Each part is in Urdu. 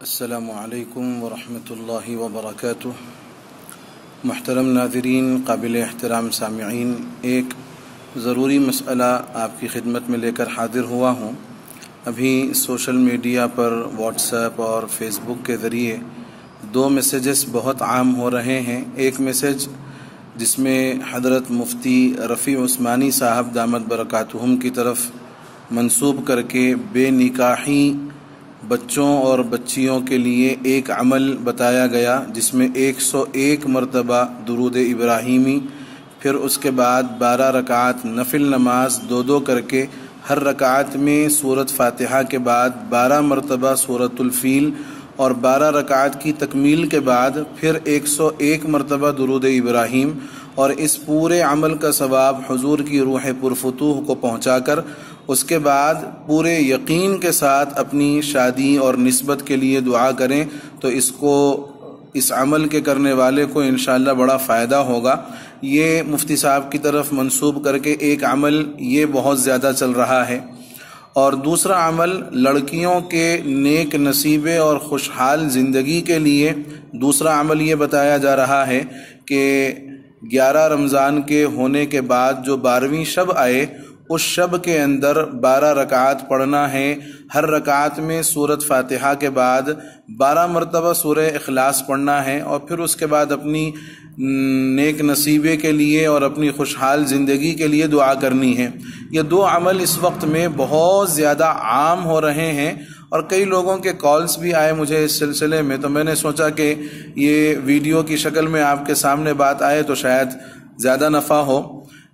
السلام علیکم ورحمۃ اللہ وبرکاتہ۔ محترم ناظرین، قابل احترام سامعین، ایک ضروری مسئلہ آپ کی خدمت میں لے کر حاضر ہوا ہوں۔ ابھی سوشل میڈیا پر واٹس ایپ اور فیس بک کے ذریعے دو میسیجز بہت عام ہو رہے ہیں۔ ایک میسیج جس میں حضرت مفتی رفیع عثمانی صاحب دامت برکاتہم کی طرف منسوب کر کے بے نکاحی بچوں اور بچیوں کے لیے ایک عمل بتایا گیا، جس میں 101 مرتبہ درود ابراہیمی، پھر اس کے بعد 12 رکعات نفل نماز دو کر کے، ہر رکعت میں سورۃ فاتحہ کے بعد 12 مرتبہ سورۃ الفیل، اور 12 رکعات کی تکمیل کے بعد پھر 101 مرتبہ درود ابراہیم، اور اس پورے عمل کا ثواب حضور کی روح پرفتوح کو پہنچا کر اس کے بعد پورے یقین کے ساتھ اپنی شادی اور نسبت کے لیے دعا کریں تو اس عمل کے کرنے والے کو انشاءاللہ بڑا فائدہ ہوگا۔ یہ مفتی صاحب کی طرف منسوب کر کے ایک عمل یہ بہت زیادہ چل رہا ہے۔ اور دوسرا عمل لڑکیوں کے نیک نصیبے اور خوشحال زندگی کے لیے دوسرا عمل یہ بتایا جا رہا ہے کہ 11 رمضان کے ہونے کے بعد جو 12ویں شب آئے، اس شب کے اندر 12 رکعات پڑھنا ہے، ہر رکعت میں سورۃ فاتحہ کے بعد 12 مرتبہ سورہ اخلاص پڑھنا ہے، اور پھر اس کے بعد اپنی نیک نصیبے کے لیے اور اپنی خوشحال زندگی کے لیے دعا کرنی ہے۔ یہ دو عمل اس وقت میں بہت زیادہ عام ہو رہے ہیں، اور کئی لوگوں کے کالز بھی آئے مجھے اس سلسلے میں، تو میں نے سوچا کہ یہ ویڈیو کی شکل میں آپ کے سامنے بات آئے تو شاید زیادہ نفع ہو۔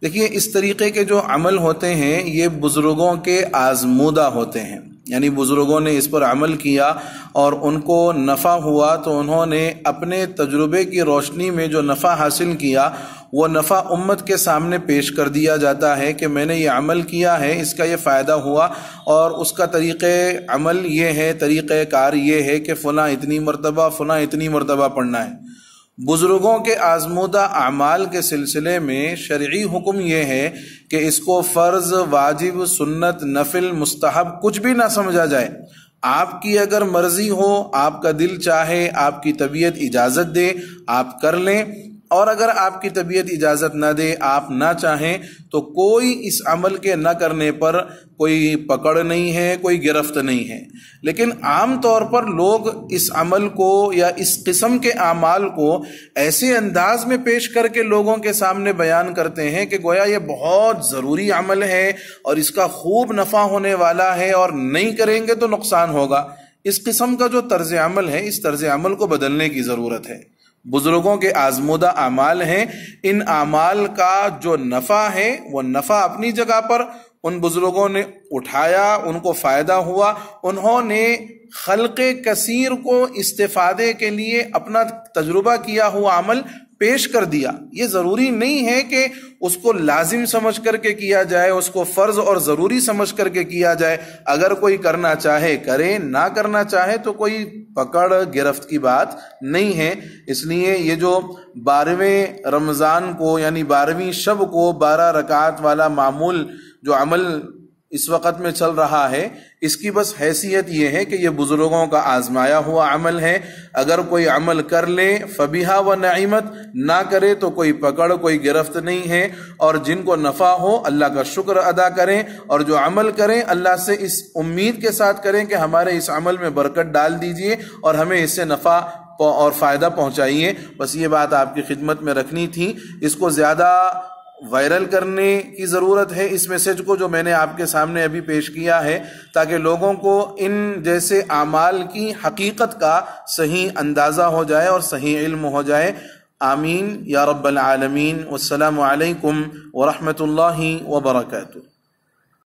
دیکھیے، اس طریقے کے جو عمل ہوتے ہیں یہ بزرگوں کے آزمودہ ہوتے ہیں، یعنی بزرگوں نے اس پر عمل کیا اور ان کو نفع ہوا تو انہوں نے اپنے تجربے کی روشنی میں جو نفع حاصل کیا وہ نفع امت کے سامنے پیش کر دیا جاتا ہے کہ میں نے یہ عمل کیا ہے، اس کا یہ فائدہ ہوا، اور اس کا طریقہ عمل یہ ہے، طریقہ کار یہ ہے کہ فلاں اتنی مرتبہ، فلاں اتنی مرتبہ پڑھنا ہے۔ بزرگوں کے آزمودہ اعمال کے سلسلے میں شرعی حکم یہ ہے کہ اس کو فرض، واجب، سنت، نفل، مستحب کچھ بھی نہ سمجھا جائے۔ آپ کی اگر مرضی ہو، آپ کا دل چاہے، آپ کی طبیعت اجازت دے، آپ کر لیں، اور اگر آپ کی طبیعت اجازت نہ دے، آپ نہ چاہیں، تو کوئی اس عمل کے نہ کرنے پر کوئی پکڑ نہیں ہے، کوئی گرفت نہیں ہے۔ لیکن عام طور پر لوگ اس عمل کو یا اس قسم کے اعمال کو ایسے انداز میں پیش کر کے لوگوں کے سامنے بیان کرتے ہیں کہ گویا یہ بہت ضروری عمل ہے اور اس کا خوب نفع ہونے والا ہے، اور نہیں کریں گے تو نقصان ہوگا۔ اس قسم کا جو طرز عمل ہے، اس طرز عمل کو بدلنے کی ضرورت ہے۔ بزرگوں کے آزمودہ اعمال ہیں، ان اعمال کا جو نفع ہے وہ نفع اپنی جگہ پر ان بزرگوں نے اٹھایا، ان کو فائدہ ہوا، انہوں نے خلق کثیر کو استفادے کے لیے اپنا تجربہ کیا ہوا عمل پیش کر دیا۔ یہ ضروری نہیں ہے کہ اس کو لازم سمجھ کر کے کیا جائے، اس کو فرض اور ضروری سمجھ کر کے کیا جائے۔ اگر کوئی کرنا چاہے کرے، نہ کرنا چاہے تو کوئی پکڑ گرفت کی بات نہیں ہے۔ اس لیے یہ جو 12ویں رمضان کو یعنی 12ویں شب کو 12 رکعات والا معمول جو عمل اس وقت میں چل رہا ہے، اس کی بس حیثیت یہ ہے کہ یہ بزرگوں کا آزمایا ہوا عمل ہے۔ اگر کوئی عمل کر لے فبیہا و نعمت، نہ کرے تو کوئی پکڑ، کوئی گرفت نہیں ہے۔ اور جن کو نفع ہو اللہ کا شکر ادا کریں، اور جو عمل کریں اللہ سے اس امید کے ساتھ کریں کہ ہمارے اس عمل میں برکت ڈال دیجئے اور ہمیں اس سے نفع اور فائدہ پہنچائیے۔ بس یہ بات آپ کی خدمت میں رکھنی تھی۔ اس کو زیادہ وائرل کرنے کی ضرورت ہے، اس میسج کو جو میں نے آپ کے سامنے ابھی پیش کیا ہے، تاکہ لوگوں کو ان جیسے اعمال کی حقیقت کا صحیح اندازہ ہو جائے اور صحیح علم ہو جائے۔ آمین یا رب العالمین۔ والسلام علیکم ورحمۃ اللہ وبرکاتہ۔